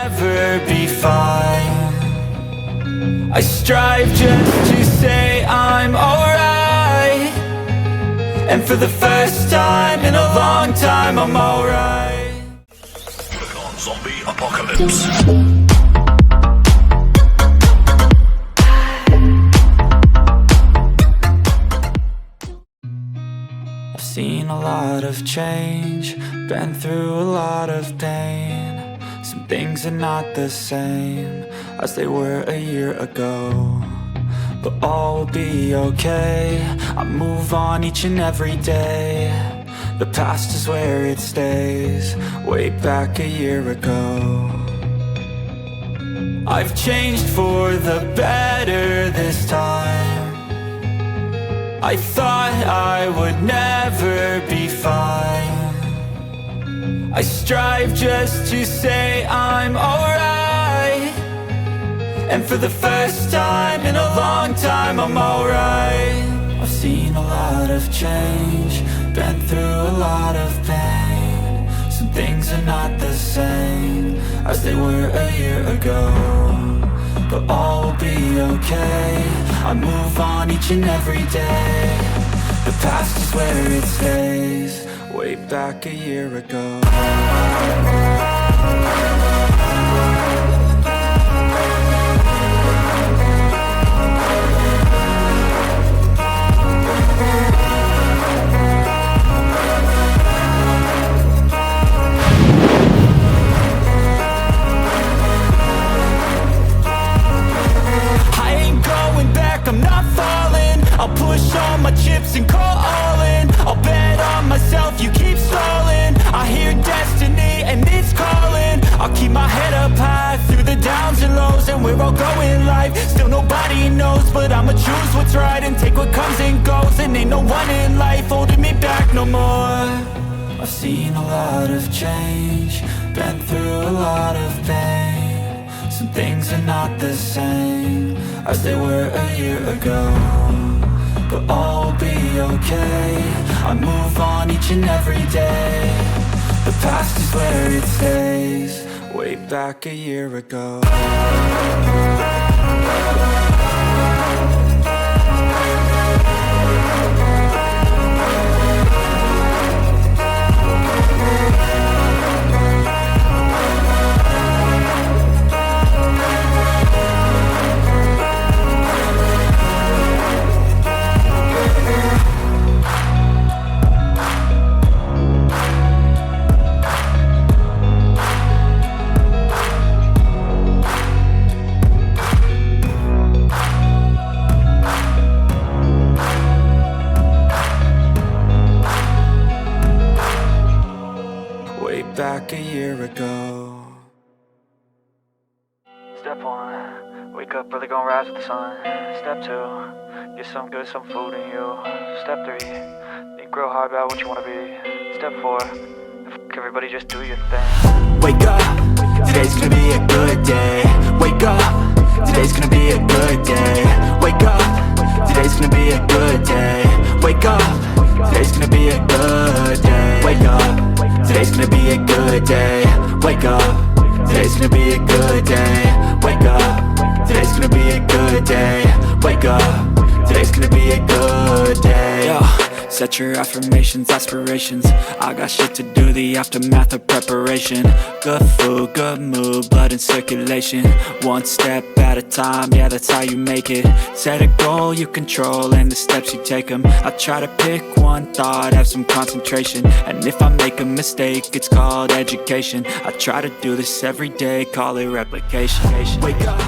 never be fine. I strive just to say I'm alright, and for the first time in a long time I'm alright. Zombie apocalypse. Seen a lot of change, been through a lot of pain. Some things are not the same as they were a year ago, but all will be okay. I move on each and every day. The past is where it stays, way back a year ago. I've changed for the better this time. I thought I would never be fine. I strive just to say I'm alright, and for the first time in a long time I'm alright. I've seen a lot of change, been through a lot of pain. Some things are not the same as they were a year ago, but all will be okay. I move on each and every day. The past is where it stays, way back a year ago. I'm not falling, I'll push all my chips and call all in. I'll bet on myself, you keep stalling. I hear destiny and it's calling. I'll keep my head up high through the downs and lows, and where I'll go in life, still nobody knows. But I'ma choose what's right and take what comes and goes, and ain't no one in life holding me back no more. I've seen a lot of change, been through a lot of pain. Some things are not the same as they were a year ago, but all will be okay. I move on each and every day. The past is where it stays, way back a year ago. Back a year ago. Step 1, wake up early, gonna rise with the sun. Step 2, get some good, some food in you. Step 3, think real hard about what you wanna be. Step 4, fuck everybody, just do your thing. Wake up, today's gonna be a good day. Wake up, today's gonna be a good day. Wake up, today's gonna be a good day. Wake up, today's gonna be a good day. Wake up, today's gonna be a good day. Wake up, today's gonna be a good day. Wake up, today's gonna be a good day. Wake up, today's gonna be a good day. Yo, set your affirmations, aspirations. I got shit to do, the aftermath of preparation. Good food, good mood, blood in circulation. One step at a time, yeah, that's how you make it. Set a goal you control and the steps you take them. I try to pick one thought, have some concentration. And if I make a mistake, it's called education. I try to do this every day, call it replication. Wake up,